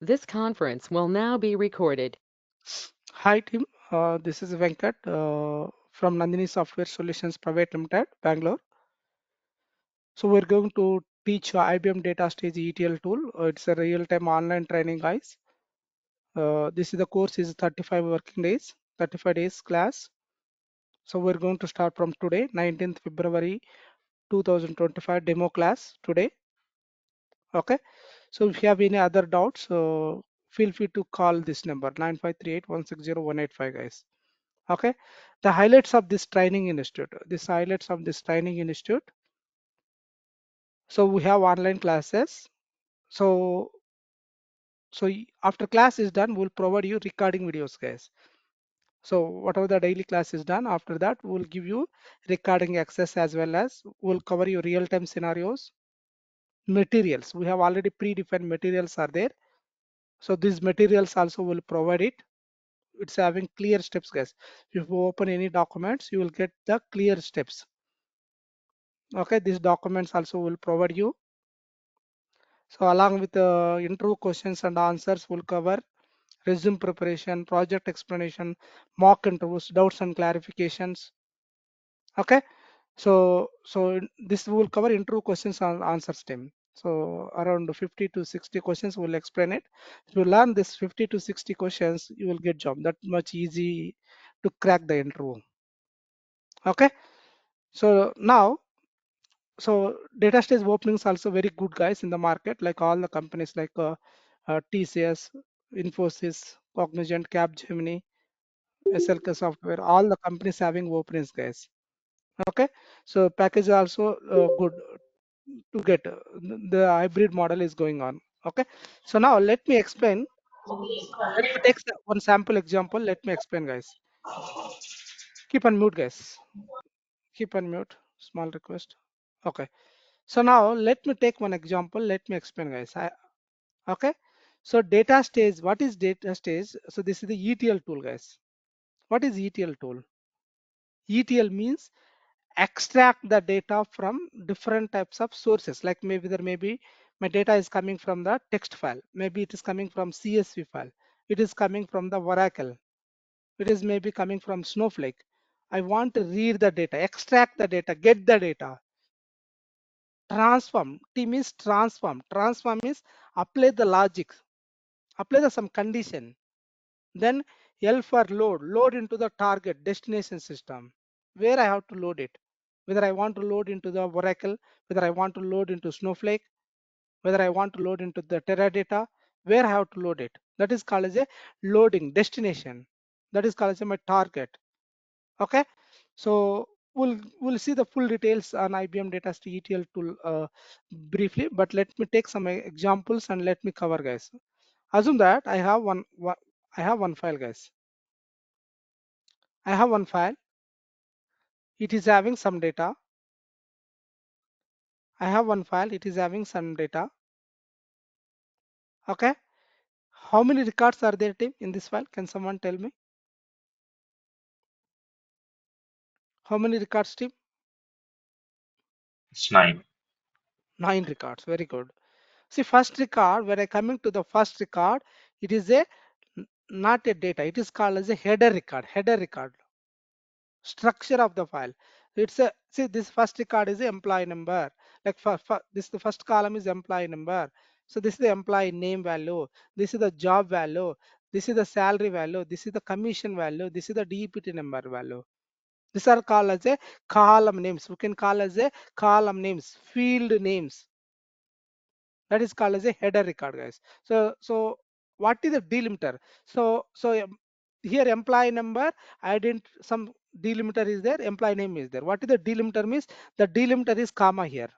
This conference will now be recorded. Hi team, this is Venkat from Nandini Software Solutions Private Limited, Bangalore. So we're going to teach IBM DataStage ETL tool. It's a real-time online training, guys. This is the course is 35 working days, 35 days class. So we're going to start from today, 19th February 2025 demo class today. Okay. So if you have any other doubts, feel free to call this number 9538160185, guys. Okay, the highlights of this training institute, so we have online classes. So so after class is done, we'll provide you recording videos, guys. So whatever the daily class is done, after that we'll give you recording access, as well as we'll cover your real-time scenarios. Materials, we have already predefined materials are there, so these materials also will provide it. It's having clear steps, guys. If you open any documents, you will get the clear steps. Okay, these documents also will provide you. So along with the interview questions and answers, will cover resume preparation, project explanation, mock interviews, doubts and clarifications. Okay, so this will cover interview questions and answers team. So around 50 to 60 questions will explain it. If you learn this 50 to 60 questions, you will get job. That much easy to crack the interview. Okay, so now, so data stage openings also very good, guys, in the market, like all the companies like TCS, Infosys, Cognizant, Capgemini, SLK Software, all the companies having openings, guys. Okay, so package also good to get. The hybrid model is going on. Okay, so now let me explain. Let me take one sample example. Let me explain, guys. Keep on mute, guys. Keep on mute. Small request. Okay. So now let me take one example. Let me explain, guys. Okay. So data stage. What is data stage? So this is the ETL tool, guys. What is ETL tool? ETL means extract the data from different types of sources. Like maybe there may be my data is coming from the text file. Maybe it is coming from CSV file. It is coming from the Oracle. It is maybe coming from Snowflake. I want to read the data, extract the data, get the data. Transform, T means transform means apply the logic, apply the some condition. Then L for load into the target destination system, where I have to load it, whether I want to load into the Oracle, whether I want to load into Snowflake, whether I want to load into the Teradata, where I have to load it. That is called as a loading destination. That is called as my target. Okay, so we'll see the full details on IBM DataStage ETL tool briefly, but let me take some examples and let me cover, guys. Assume that I have one file, guys. I have one file. It is having some data. I have one file. It is having some data. Okay, how many records are there, team, in this file? Can someone tell me how many records, team? It's 9. 9 records. Very good. See, first record, when I coming to the first record, it is a not a data. It is called as a header record. Header record. Structure of the file. It's a, see, this first record is the employee number. Like this, the first column is employee number. So this is the employee name value. This is the job value. This is the salary value. This is the commission value. This is the DPT number value. These are called as a column names. We can call as a column names, field names. That is called as a header record, guys. So what is the delimiter? So here employee number, I didn't, some delimiter is there, employee name is there. What is the delimiter means? The delimiter is comma here.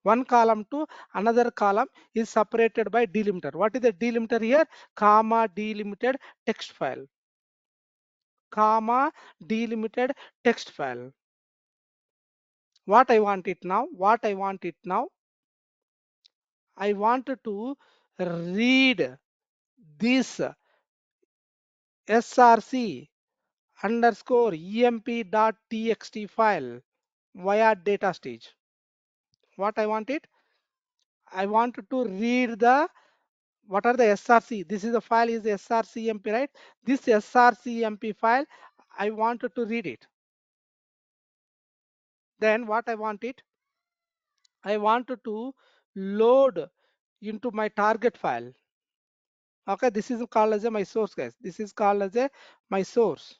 One column to another column is separated by delimiter. What is the delimiter here? Comma delimited text file. Comma delimited text file. What I want it now? What I want it now? I wanted to read this src underscore emp.txt file via data stage. What I want it? I wanted to read the what are the src? This is the file is srcmp, right? This srcmp file, I wanted to read it. Then what I want it, I wanted to load into my target file. Okay, this is called as a my source, guys. This is called as a my source.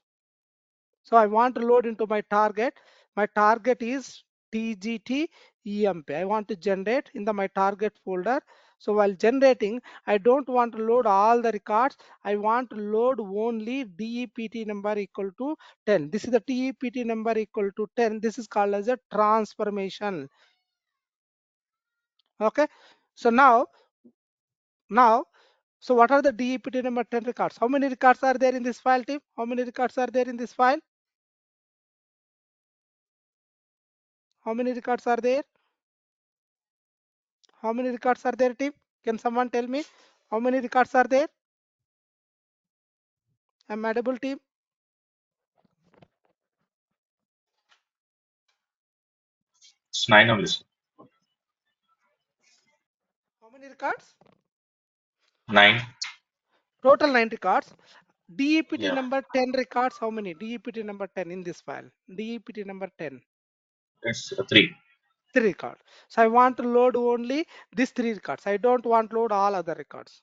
So I want to load into my target. My target is tgt emp. I want to generate in the my target folder. So while generating, I don't want to load all the records. I want to load only dept number equal to 10. This is the dept number equal to 10. This is called as a transformation. Okay, so now so what are the dept number 10 records? How many records are there in this file, team? How many records are there in this file? How many records are there? How many records are there, team? Can someone tell me how many records are there? Am I able, team? It's nine only, sir. How many records? Nine. Total 9 records. dept Yeah. number 10 records. How many? dept number 10 in this file. dept number 10. It's three. 3 records. So I want to load only these 3 records. I don't want to load all other records.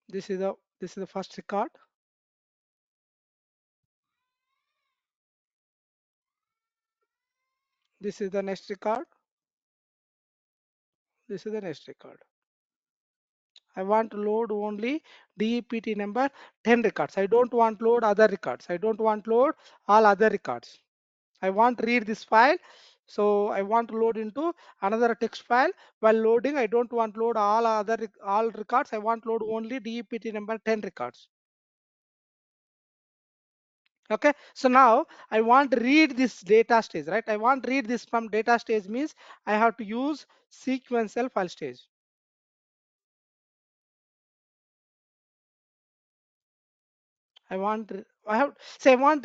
This is the first record. This is the next record. This is the next record. I want to load only dept number 10 records. I don't want to load other records. I don't want to load all other records. I want to read this file. So I want to load into another text file. While loading, I don't want to load all records. I want to load only dept number 10 records. Okay, so now I want to read this data stage, right? I want to read this from data stage means I have to use sequential file stage. I want to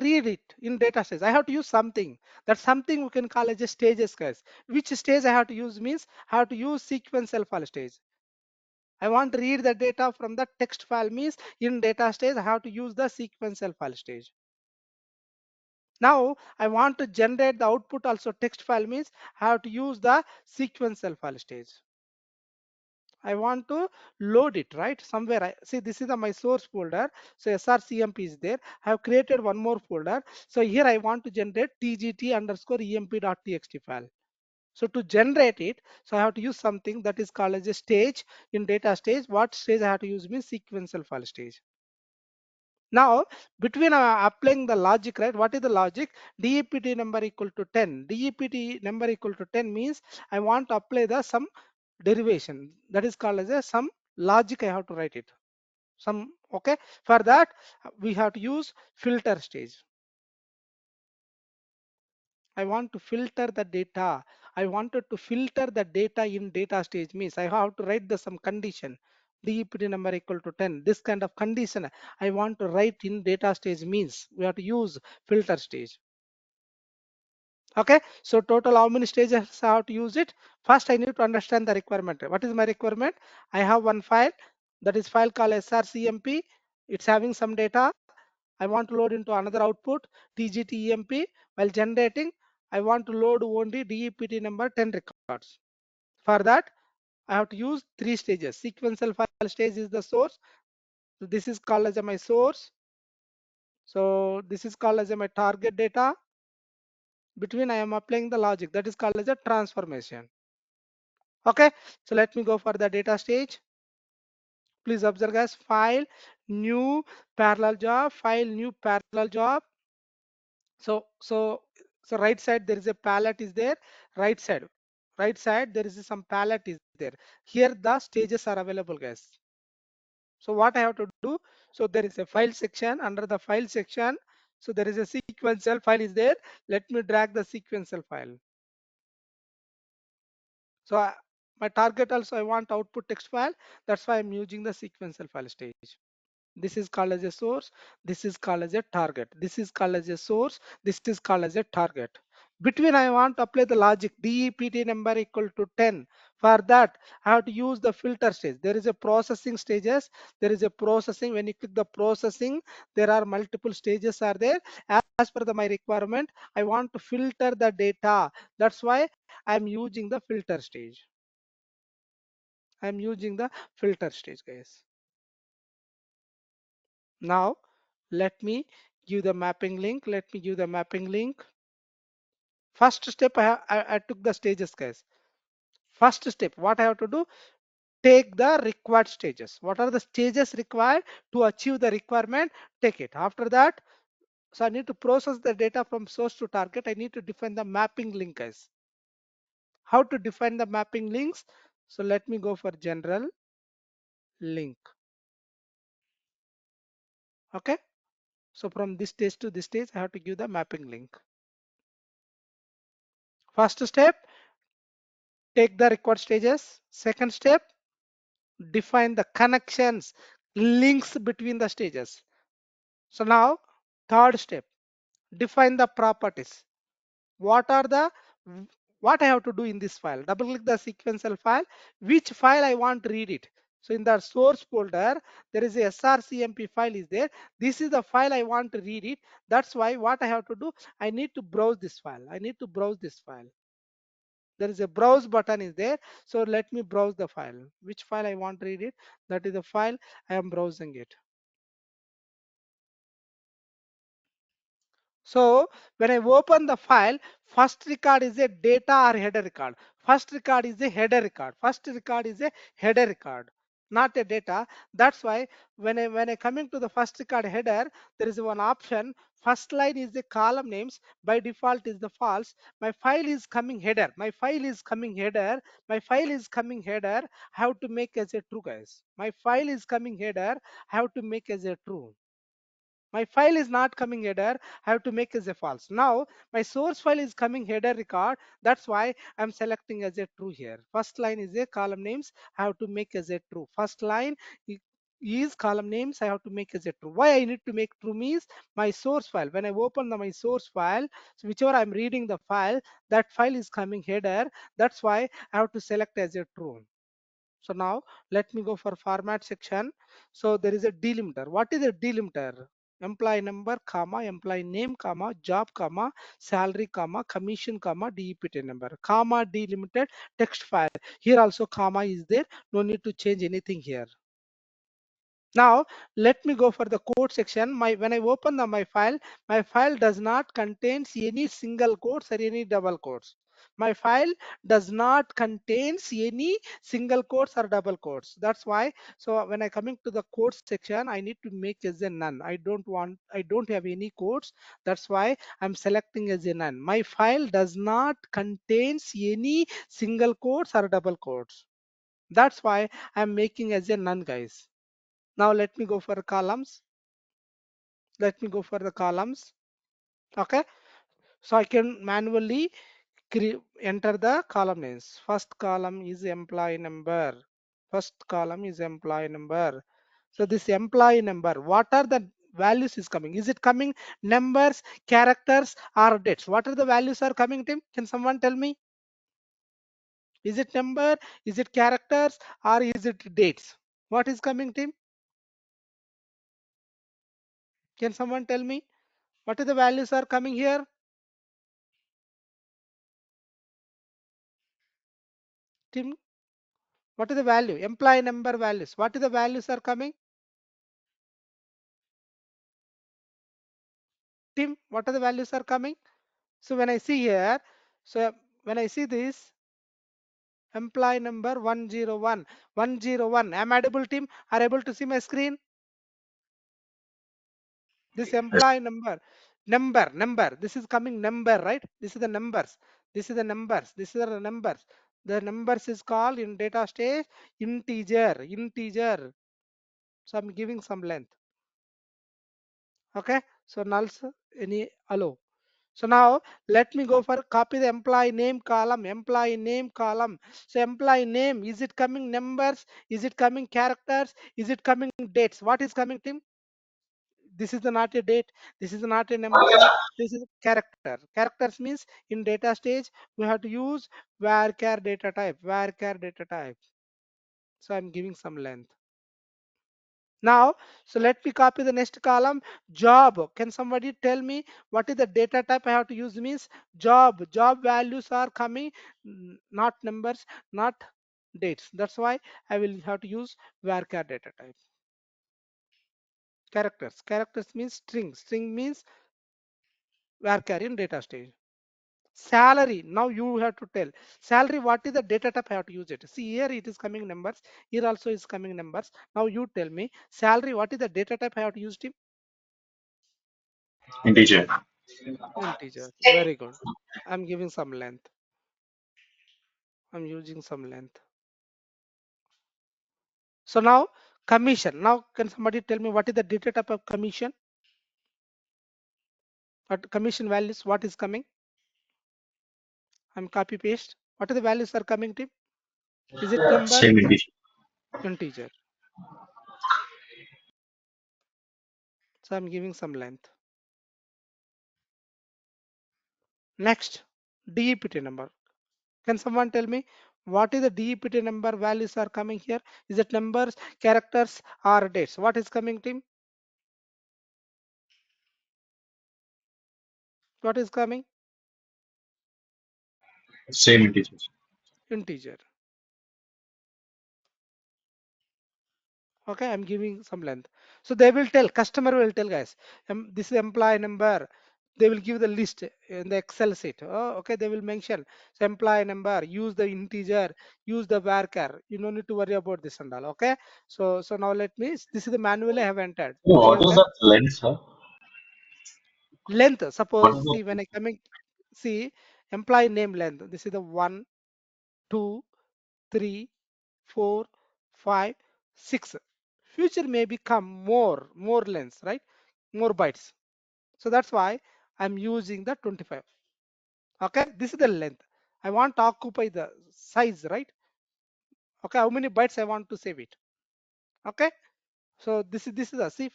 read it in data stage. I have to use something. That something we can call as a stages, guys. Which stage I have to use means I have to use sequential file stage. I want to read the data from the text file means in data stage I have to use the sequential file stage. Now I want to generate the output also text file means I have to use the sequential file stage. I want to load it right somewhere. I see this is my source folder. So srcmp is there. I have created one more folder. So here I want to generate tgt underscore emp.txt file. So to generate it, so I have to use something that is called as a stage in data stage. What stage I have to use means sequential file stage. Now between applying the logic, right? What is the logic? dept number equal to 10. dept number equal to 10 means I want to apply the some derivation that is called as a some logic. I have to write it some. Okay, for that we have to use filter stage. I want to filter the data. I wanted to filter the data in data stage means I have to write the some condition. dept number equal to 10. This kind of condition I want to write in data stage means we have to use filter stage. Okay, so total how many stages I have to use it? First I need to understand the requirement. What is my requirement? I have one file, that is file called srcmp. It's having some data. I want to load into another output tgtemp. While generating, I want to load only dept number 10 records. For that I have to use 3 stages. Sequential file stage is the source. So this is called as my source. So this is called as my target data. Between I am applying the logic that is called as a transformation. Okay, so let me go for the data stage. Please observe, guys, file new parallel job, file new parallel job. So right side there is a palette is there. Right side there is some palette is there. Here the stages are available, guys. So what I have to do, so there is a file section. Under the file section, so there is a sequential file is there. Let me drag the sequential file. So my target also I want output text file. That's why I'm using the sequential file stage. This is called as a source. This is called as a target. This is called as a source. This is called as a target. Between I want to apply the logic DEPT number equal to 10. For that, I have to use the filter stage. There is a processing stages. There is a processing. When you click the processing, there are multiple stages are there. As per my requirement, I want to filter the data. That's why I am using the filter stage. I am using the filter stage, guys. Now, let me give the mapping link. Let me give the mapping link. First step, I took the stages, guys. First step, what I have to do? Take the required stages. What are the stages required to achieve the requirement? Take it. After that, so I need to process the data from source to target. I need to define the mapping link, guys. How to define the mapping links? So let me go for general link. Okay. So from this stage to this stage, I have to give the mapping link. First step, take the required stages. Second step, define the connections, links between the stages. So now, third step, define the properties. What are the what I have to do in this file? Double click the sequential file. Which file I want to read it? So in the source folder, there is a srcmp file is there. This is the file I want to read it. That's why what I have to do, I need to browse this file. I need to browse this file. There is a browse button is there. So let me browse the file. Which file I want to read it? That is the file I am browsing it. So when I open the file, first record is a data or header record. First record is a header record. First record is a header record, not a data. That's why when I coming to the first record header, there is one option. First line is the column names. By default is the false. My file is coming header. My file is coming header. My file is coming header. How to make as a true, guys? My file is coming header. How to make as a true? My file is not coming header. I have to make as a false. Now my source file is coming header record. That's why I'm selecting as a true here. First line is a column names. I have to make as a true. First line is column names. I have to make as a true. Why I need to make true means my source file. When I open my source file, so whichever I'm reading the file, that file is coming header. That's why I have to select as a true. So now let me go for format section. So there is a delimiter. What is a delimiter? Employee number, comma, employee name, comma, job, comma, salary, comma, commission, comma, DEPT number, comma, delimited text file. Here also comma is there. No need to change anything here. Now let me go for the code section. When I open my file does not contains any single quotes or any double quotes. My file does not contains any single quotes or double quotes. That's why. So when I coming to the quotes section, I need to make as a none. I don't have any quotes. That's why I'm selecting as a none. My file does not contains any single quotes or double quotes. That's why I'm making as a none, guys. Now let me go for columns. Let me go for the columns. Okay. So I can manually enter the column names. First column is employee number. First column is employee number. So this employee number, what are the values is coming? Is it coming numbers, characters, or dates? What are the values are coming, Tim? Can someone tell me? Is it number? Is it characters? Or is it dates? What is coming, Tim? Can someone tell me? What are the values are coming here? Tim, what is the value? Employee number values. What is the values are coming? Tim, what are the values are coming? So when I see here, so when I see this, employee number 101, 101. Am I able, Tim? Are able to see my screen? This Yes. employee number. This is coming number, right? This is the numbers. This is the numbers. This is the numbers. The numbers is called in data stage integer. So I'm giving some length. Okay. So nulls any allow. So now let me go for copy the employee name column, employee name column. So employee name, is it coming numbers? Is it coming characters? Is it coming dates? What is coming, Tim? This is the not a date. This is not a number. This is character. Characters means in data stage we have to use varchar data type. Varchar data type. So I'm giving some length. Now, so let me copy the next column, job. Can somebody tell me what is the data type I have to use? Means job. Job values are coming, not numbers, not dates. That's why I will have to use varchar data type. Characters. Characters means string. String means varchar in data stage. Salary. Now you have to tell salary. What is the data type I have to use it? See here it is coming numbers. Here also is coming numbers. Now you tell me salary. What is the data type I have to use it? Integer. Integer. Very good. I'm giving some length. I'm using some length. So now commission. Now can somebody tell me what is the data type of commission? What commission values? What is coming? I'm copy paste. What are the values are coming to? Is it number? Same integer. Integer. So I'm giving some length. Next, DEPT number. Can someone tell me what is the DEPT number values are coming here? Is it numbers, characters, or dates? What is coming, team? What is coming? Same integer. Integer. Okay, I'm giving some length. So they will tell, customer will tell, guys, this is employee number. They will give the list in the Excel sheet. Oh, okay, they will mention, so employee number, use the integer, use the varchar. You don't need to worry about this and all. Okay, so now let me, this is the manual I have entered No, what real is time. that length, sir? Length, What suppose, is see when I coming, see employee name length. This is the 1, 2, 3, 4, 5, 6. Future may become more lengths, right? More bytes. So that's why I'm using the 25. Okay, this is the length. I want to occupy the size, right? Okay, how many bytes I want to save it? Okay, so this is a see,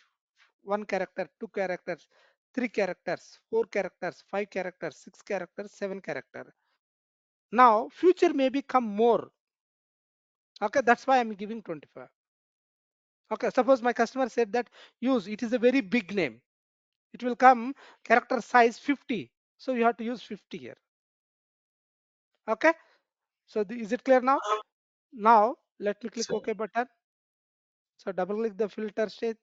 one character, two characters, three characters, four characters, five characters, six characters, seven character. Now future may become more. Okay, that's why I'm giving 25. Okay, suppose my customer said that use it is a very big name. It will come character size 50. So you have to use 50 here. Okay, so is it clear now? Now let me click so OK button. So double click the filter stage.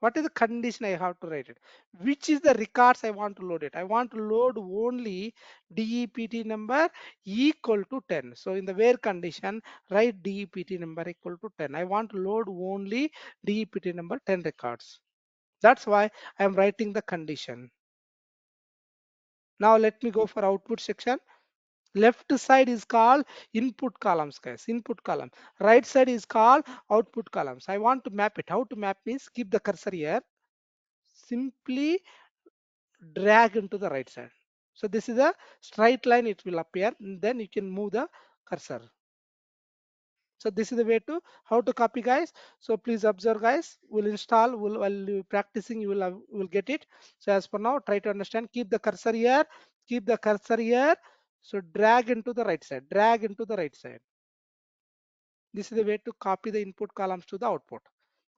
What is the condition I have to write it? Which is the records I want to load it? I want to load only DEPT number equal to 10. So in the where condition, write DEPT number equal to 10. I want to load only DEPT number 10 records. That's why I am writing the condition. Now let me go for output section. Left side is called input columns, guys. Input column. Right side is called output columns. I want to map it. How to map means keep the cursor here. Simply drag into the right side. So this is a straight line. It will appear. And then you can move the cursor. So this is the way to how to copy, guys. So please observe, guys. We'll install. While you practicing, you will get it. So as for now, try to understand. Keep the cursor here. Keep the cursor here. So drag into the right side. Drag into the right side. This is the way to copy the input columns to the output.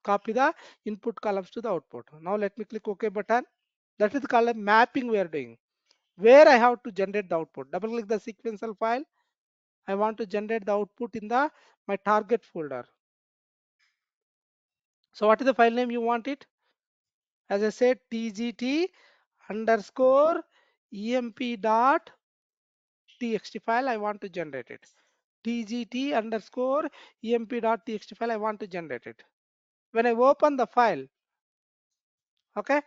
Copy the input columns to the output. Now let me click OK button. That is called a mapping we are doing. Where I have to generate the output. Double click the sequential file. I want to generate the output in the my target folder. So what is the file name you want it? As I said, tgt underscore emp dot txt file I want to generate it. tgt underscore emp dot txt file I want to generate it. When I open the file, okay,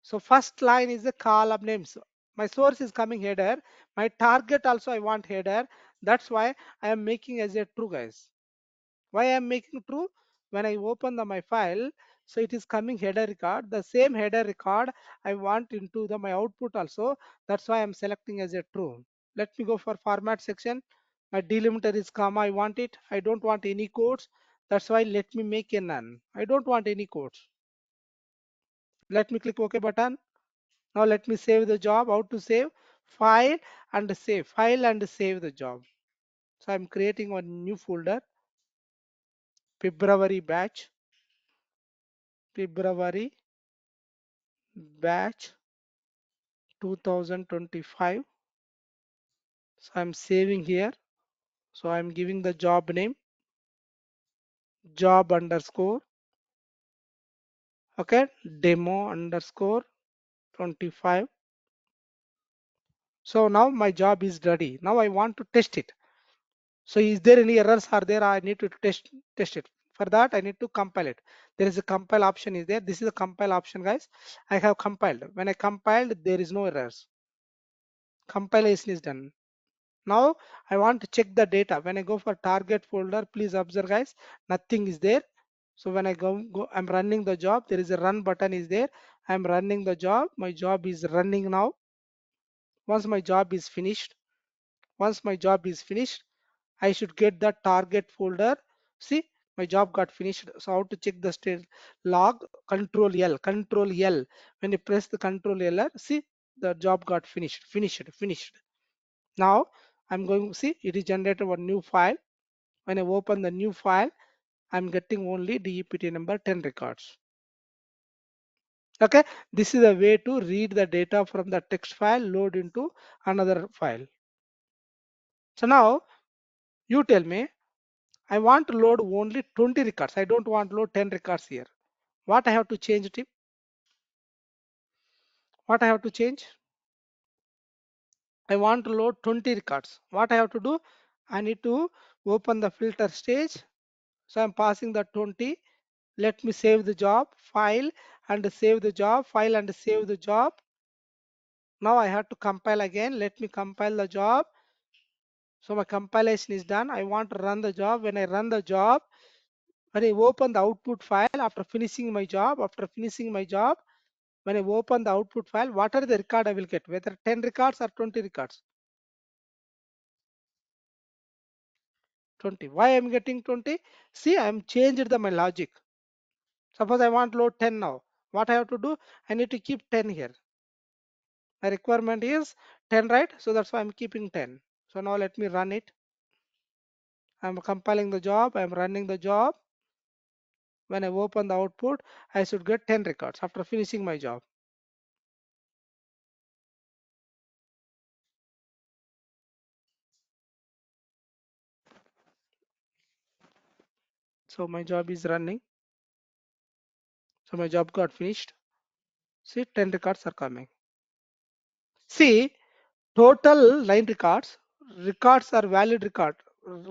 so first line is the column names. My source is coming header. My target also I want header. That's why I am making as a true, guys. Why I am making true? When I open my file, So it is coming header record. The same header record I want into my output also. That's why I'm selecting as a true. Let me go for format section. My delimiter is comma. I want it. I don't want any quotes. That's why let me make a none. I don't want any quotes. Let me click OK button. Now let me save the job. How to save? File and save. File and save the job. So I'm creating one new folder. February batch. February batch 2025. So I'm saving here. So I'm giving the job name, job underscore, okay, demo underscore 25. So now my job is ready. Now I want to test it. So is there any errors are there? I need to test it. For that I need to compile it. There is a compile option is there. This is a compile option, guys. I have compiled. When I compiled, there is no errors. Compilation is done. Now I want to check the data. When I go for target folder, please observe, guys, nothing is there. So when I go, I'm running the job. There is a run button is there. I'm running the job. My job is running now. Once my job is finished, I should get the target folder. See, my job got finished. So how to check the state log? Control L. When you press the Control L, see the job got finished. Now I'm going to see it is generated one new file. When I open the new file, I'm getting only DEPT number 10 records. Okay, this is a way to read the data from the text file, load into another file. So now you tell me, I want to load only 20 records. I don't want to load 10 records here. What I have to change, Tim? What I have to change? I want to load 20 records. What I have to do? I need to open the filter stage. So I'm passing the 20. Let me save the job, file and save the job, file and save the job. Now I have to compile again. Let me compile the job. So my compilation is done. I want to run the job. When I run the job, when I open the output file after finishing my job, when I open the output file, what are the record I will get? Whether 10 records or 20 records? 20. Why I'm getting 20? See, I'm changed my logic. Suppose I want load 10 now. What I have to do? I need to keep 10 here. My requirement is 10, right? So that's why I'm keeping 10. So now let me run it. I'm compiling the job. I'm running the job. When I open the output, I should get 10 records after finishing my job. So my job is running. So my job got finished. See, 10 records are coming. See, total 9 records. Records are valid record.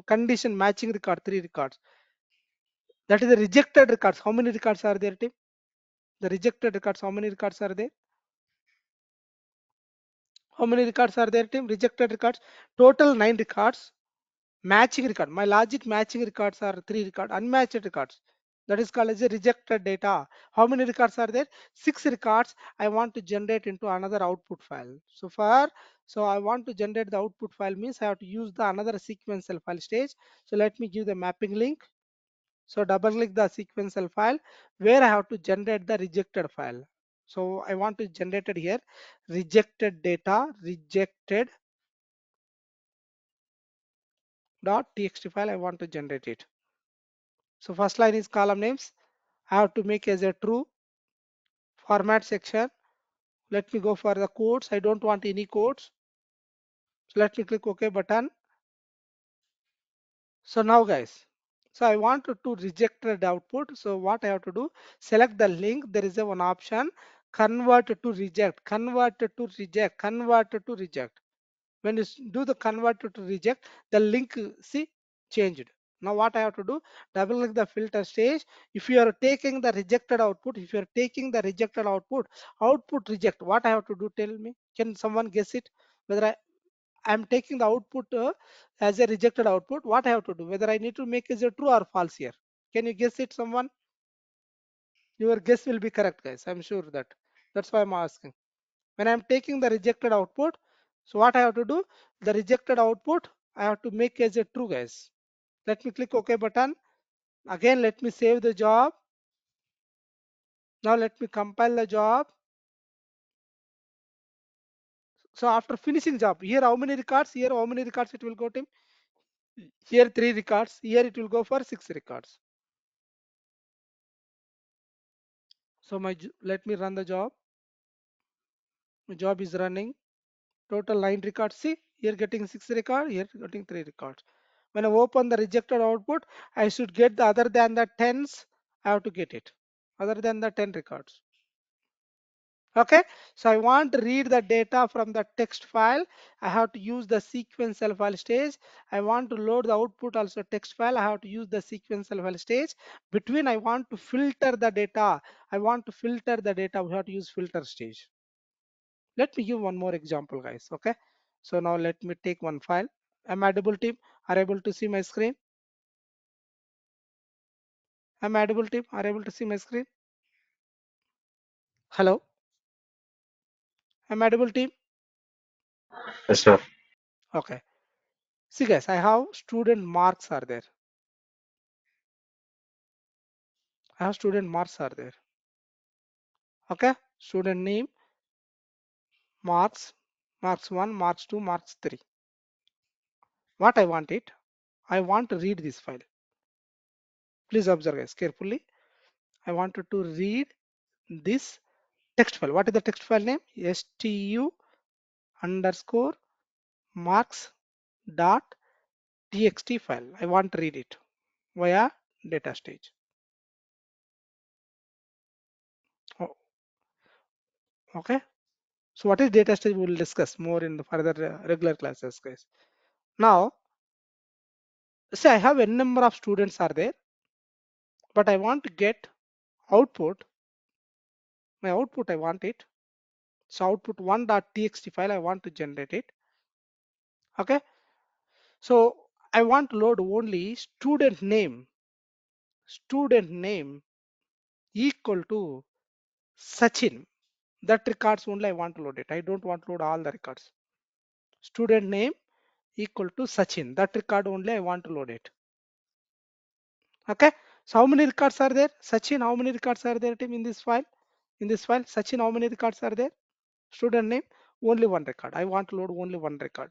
Condition matching record, 3 records. That is the rejected records. How many records are there, Tim? The rejected records, how many records are there? How many records are there, Tim? Rejected records. Total 9 records. Matching record. My logic matching records are 3 records. Unmatched records. That is called as a rejected data. How many records are there? 6 records. I want to generate into another output file. So I want to generate the output file means I have to use the another sequential file stage. So let me give the mapping link. So double click the sequential file where I have to generate the rejected file. So I want to generate it here. Rejected data, rejected .txt file. I want to generate it. So first line is column names. I have to make as a true. Format section. Let me go for the codes. I don't want any codes. So let me click OK button. So now guys, so I want to reject the output. So what I have to do, select the link. There is a one option, convert to reject, convert to reject, convert to reject. When you do the convert to reject, the link see changed. Now what I have to do, double click the filter stage. If you are taking the rejected output, output reject, what I have to do, tell me. Can someone guess it? Whether I'm taking the output as a rejected output, what I have to do, whether I need to make is a true or false here. Can you guess it, someone? Your guess will be correct, guys. I'm sure that. That's why I'm asking. When I'm taking the rejected output, so what I have to do? The rejected output, I have to make as a true, guys. Let me click OK button. Again, let me save the job. Now let me compile the job. So after finishing job, here how many records? Here how many records it will go to? Here 3 records. Here it will go for 6 records. So let me run the job. My job is running. Total 9 records. See, here getting 6 records. Here getting 3 records. When I open the rejected output, I should get the other than the tens. I have to get it. Other than the 10 records. Okay, so I want to read the data from the text file. I have to use the sequential file stage. I want to load the output also text file. I have to use the sequential file stage. Between I want to filter the data. I want to filter the data. We have to use filter stage. Let me give one more example, guys. Okay, so now let me take one file. Am I able team? Are able to see my screen? Am I able team? Are able to see my screen? Hello? Am I able team? Yes, sir. Okay. See guys, I have student marks are there. I have student marks are there. Okay, student name, marks, marks 1, marks 2, marks 3. What I want it, I want to read this file. Please observe guys carefully. I wanted to read this text file. What is the text file name? stu underscore marks dot txt file. I want to read it via data stage. Oh, okay. So what is data stage? We will discuss more in the further regular classes, guys. Now, say I have a number of students are there, but I want to get output. My output I want it. So output 1.txt file I want to generate it. Okay. So I want to load only student name equal to Sachin. That records only I want to load it. I don't want to load all the records. Student name equal to Sachin. That record only I want to load it. Okay. So how many records are there? Sachin, how many records are there team in this file? In this file, Sachin, how many records are there? Student name, only one record. I want to load only one record.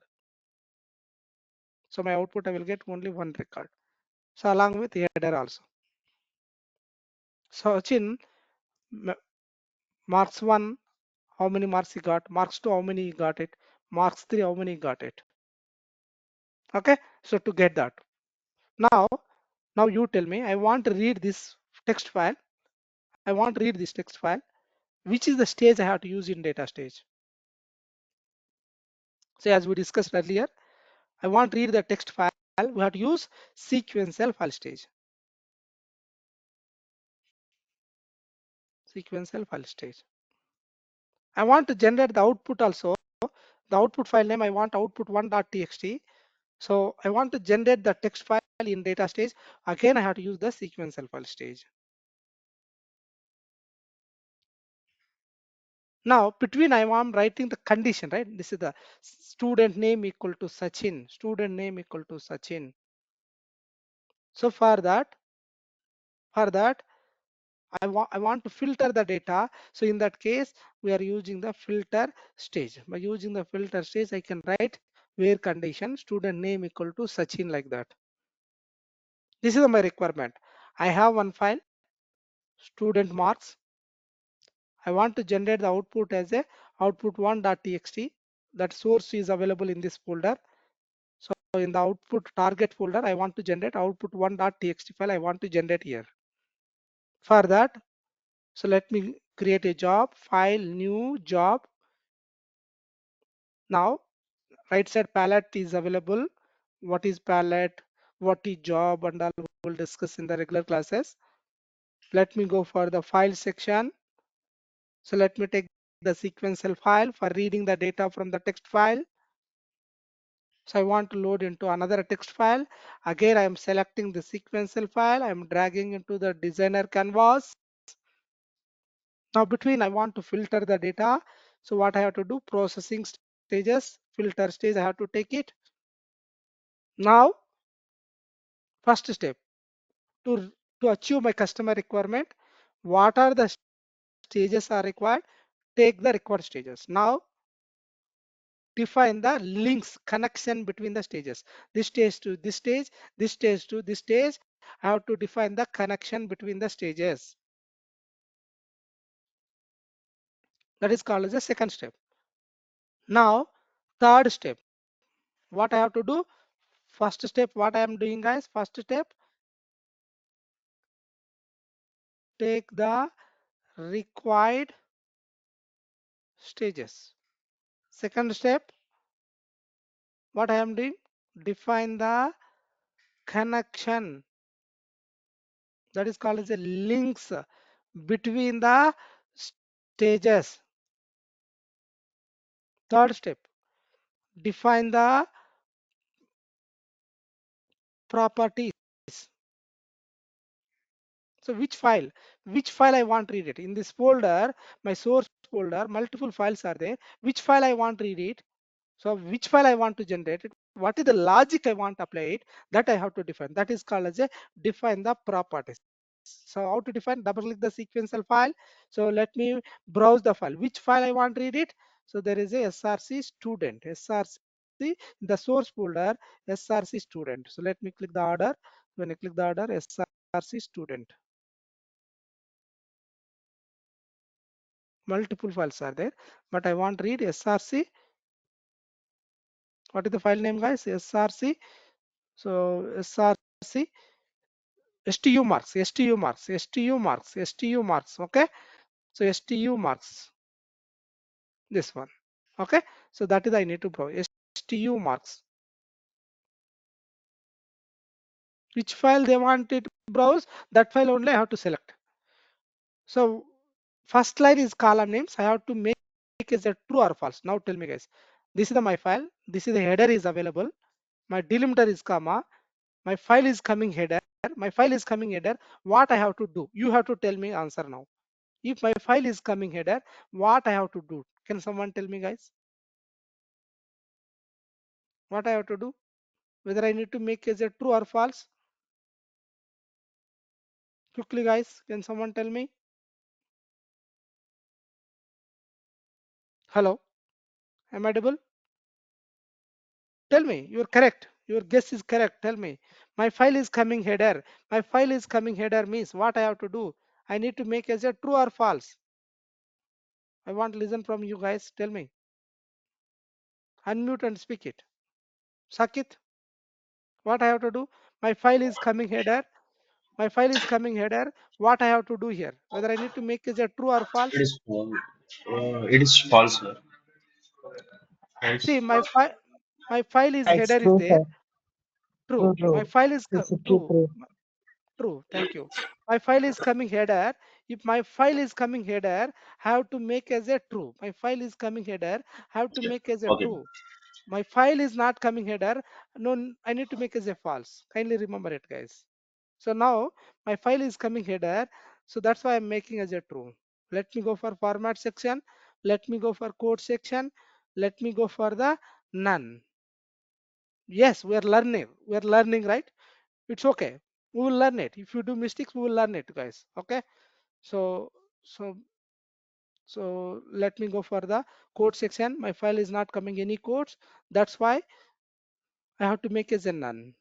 So my output I will get only one record. So along with header also. So Sachin, marks 1, how many marks he got? Marks 2, how many he got it? Marks 3, how many he got it? Okay. So to get that. Now, now you tell me, I want to read this text file. I want to read this text file. Which is the stage I have to use in data stage? So as we discussed earlier, I want to read the text file. We have to use sequential file stage. Sequential file stage. I want to generate the output also. The output file name I want output 1.txt. So I want to generate the text file in data stage. Again, I have to use the sequential file stage. Now between I am writing the condition, right? This is the student name equal to Sachin. Student name equal to Sachin. So for that, I want to filter the data. So in that case, we are using the filter stage. By using the filter stage, I can write where condition student name equal to Sachin like that. This is my requirement. I have one file, student marks. I want to generate the output as a output1.txt. That source is available in this folder. So in the output target folder, I want to generate output1.txt file. I want to generate here. For that, so let me create a job, file, new job. Now, right side palette is available. What is palette? What is job? And all we'll discuss in the regular classes. Let me go for the file section. So let me take the sequential file for reading the data from the text file. So I want to load into another text file. Again, I am selecting the sequential file. I am dragging into the designer canvas. Now between I want to filter the data. So what I have to do, processing stages, filter stage, I have to take it. Now first step, to achieve my customer requirement, what are the stages are required, take the required stages. Now define the links, connection between the stages, this stage to this stage, this stage to this stage. I have to define the connection between the stages. That is called as the second step. Now third step, what I have to do, first step what I am doing guys, first step, take the required stages. Second step, what I am doing, define the connection, that is called as a links between the stages. Third step, define the properties. So which file I want to read it, in this folder, my source folder, multiple files are there, which file I want to read it. So which file I want to generate it, what is the logic I want to apply it, that I have to define. That is called as a define the properties. So how to define, double click the sequential file. So let me browse the file, which file I want to read it. So there is a src student, src in the source folder, src student. So let me click the order. When I click the order, src student, multiple files are there, but I want to read src. What is the file name guys, src. So src stu marks, stu marks, stu marks, stu marks. Okay, so stu marks, this one. Okay, so that is I need to browse stu marks. Which file they want it to browse, that file only I have to select. So first line is column names, I have to make is a true or false. Now tell me guys, this is the my file, this is the header is available, my delimiter is comma, my file is coming header, my file is coming header. What I have to do, you have to tell me answer now. If my file is coming header, what I have to do, can someone tell me guys, what I have to do, whether I need to make as a true or false. Quickly guys, can someone tell me? Hello, am I audible? Tell me, you're correct. Your guess is correct. Tell me. My file is coming header. My file is coming header means what I have to do? I need to make as a true or false. I want to listen from you guys. Tell me. Unmute and speak it. Sakit, what I have to do? My file is coming header. My file is coming header. What I have to do here? Whether I need to make as a true or It false? is it is false, sir. See, False. my file is It's header is true, there. sir. True. True, My true. file is It's true, true. true. True, thank you. My file is coming header. If my file is coming header, have to make as a true. My file is coming header, have to Yeah. make as a Okay. true. My file is not coming header. No, I need to make as a false. Kindly remember it, guys. So now my file is coming header. So that's why I'm making as a true. Let me go for format section. Let me go for code section. Let me go for the none. Yes, we are learning. We are learning, right? It's okay, we will learn it. If you do mistakes, we will learn it guys. Okay, so so let me go for the code section. My file is not coming any codes, that's why I have to make as a none.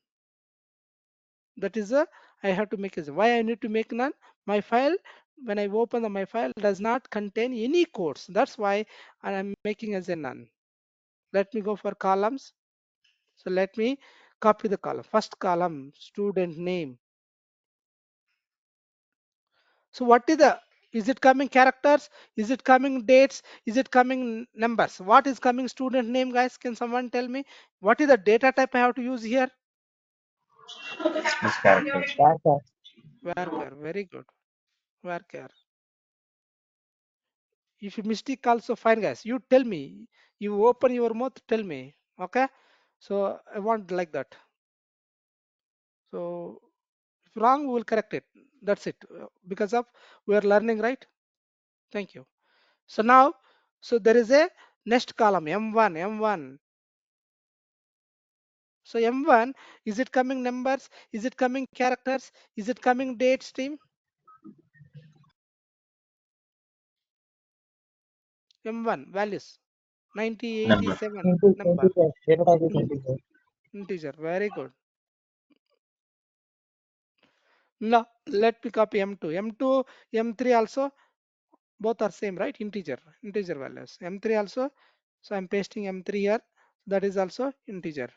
That is a, I have to make as a, why I need to make none. My file, when I open my file, does not contain any codes, that's why I am making as a none. Let me go for columns. So let me copy the column, first column, student name. So what is the, is it coming characters? Is it coming dates? Is it coming numbers? What is coming student name guys? Can someone tell me? What is the data type I have to use here? It's character. Data. Varchar, very good. Varchar. If you mistake also fine guys. You tell me. You open your mouth, tell me. Okay. So I want like that. So if wrong, we will correct it. That's it. Because of we are learning, right? Thank you. So now, so there is a next column M1. So M1, is it coming numbers? Is it coming characters? Is it coming date stream? M1 values 90, Number. 87 number Integer. Data type is in integer. integer. Very good. Now let me copy M2. M2, M3 also both are same, right? Integer values. M3 also. So I'm pasting M3 here. That is also integer.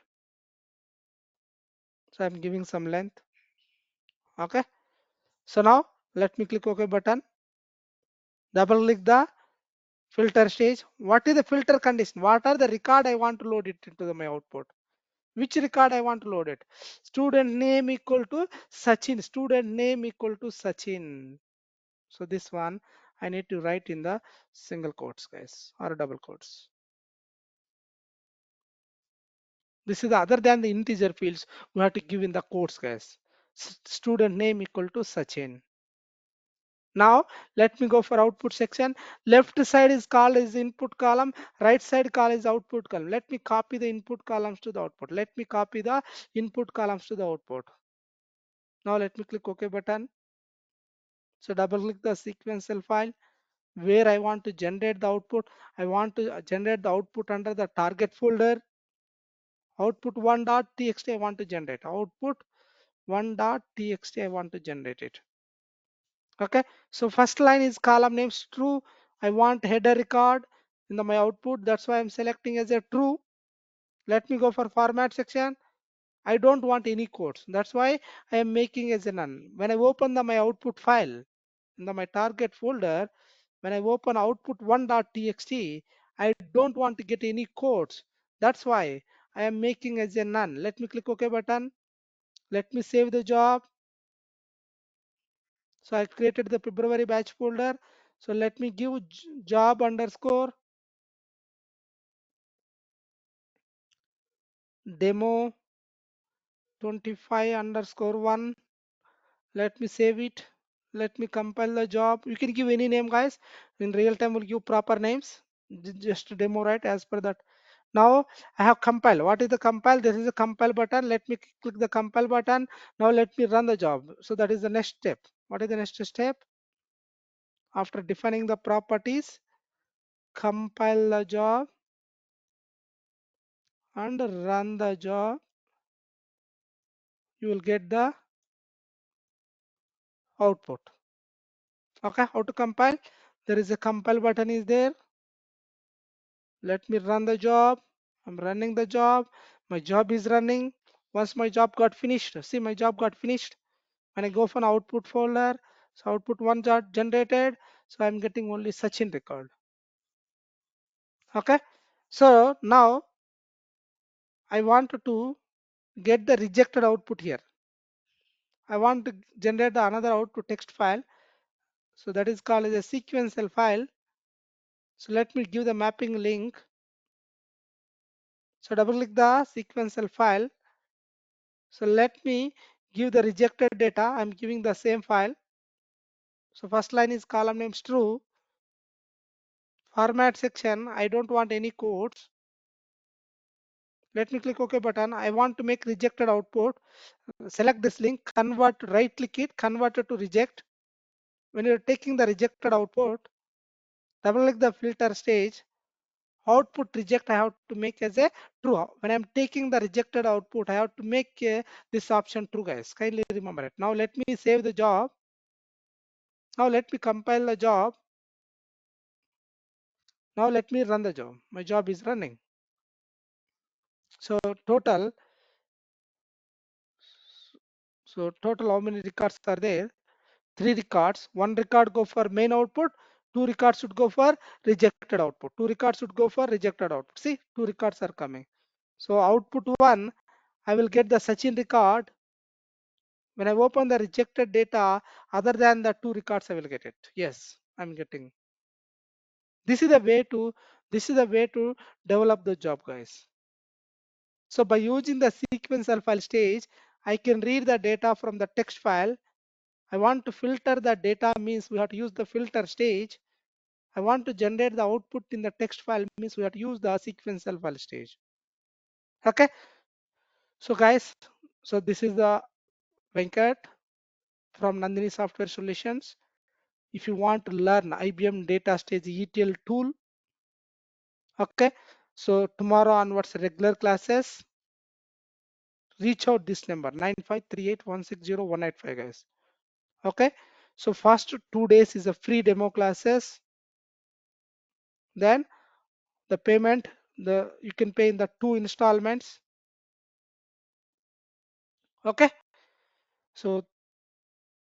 So I'm giving some length. Okay. So now let me click OK button. Double click the filter stage. What is the filter condition? What are the record I want to load it into my output? Which record I want to load it? Student name equal to Sachin. Student name equal to Sachin. So this one I need to write in the single quotes, guys, or double quotes. This is other than the integer fields we have to give in the quotes, guys. Student name equal to Sachin. Now let me go for output section. Left side is called as input column, right side call is output column. Let me copy the input columns to the output. Let me copy the input columns to the output. Now let me click OK button. So double click the sequential file where I want to generate the output. I want to generate the output under the target folder. Output 1.txt I want to generate. Output 1.txt I want to generate it. Okay, so first line is column names true. I want header record in my output. That's why I'm selecting as a true. Let me go for format section. I don't want any quotes. That's why I am making as a none. When I open my output file in my target folder, when I open output 1.txt, I don't want to get any quotes. That's why I am making as a none. Let me click OK button. Let me save the job. So I created the February batch folder. So let me give job underscore demo 25 underscore 1. Let me save it. Let me compile the job. You can give any name, guys. In real time, we'll give proper names. Just demo, right? As per that. Now I have compile. What is the compile? This is a compile button. Let me click the compile button. Now let me run the job. So that is the next step. What is the next step? After defining the properties, compile the job and run the job. You will get the output. Okay, how to compile? There is a compile button is there. Let me run the job. I'm running the job. My job is running. Once my job got finished, see my job got finished. When I go for an output folder, so output one got generated. So I'm getting only Sachin record. Okay. So now I want to get the rejected output here. I want to generate another output text file. So that is called as a sequential file. So let me give the mapping link. So double click the sequential file. So let me give the rejected data. I'm giving the same file. So first line is column names true. Format section, I don't want any quotes. Let me click OK button. I want to make rejected output. Select this link, convert, right click it, convert it to reject. When you're taking the rejected output, double click the filter stage. Output reject I have to make as a true. When I'm taking the rejected output, I have to make this option true, guys. Kindly remember it. Now let me save the job. Now let me compile the job. Now let me run the job. My job is running. So total, how many records are there? 3 records. 1 record go for main output. 2 records should go for rejected output. 2 records should go for rejected output. See, 2 records are coming. So output 1, I will get the Sachin record. When I open the rejected data, other than the 2 records, I will get it. Yes, I'm getting. This is the way to develop the job, guys. So by using the sequential file stage, I can read the data from the text file. I want to filter the data, means we have to use the filter stage. I want to generate the output in the text file, means we have to use the sequential file stage. Okay. So guys, so this is the Venkat from Nandini Software Solutions. If you want to learn IBM DataStage ETL tool, okay, so tomorrow onwards regular classes, reach out this number 9538160185 guys. Okay, so first 2 days is a free demo classes. Then the payment, you can pay in the 2 installments. Okay, so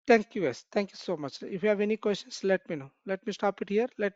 thank you guys, thank you so much. If you have any questions, let me know. Let me stop it here. Let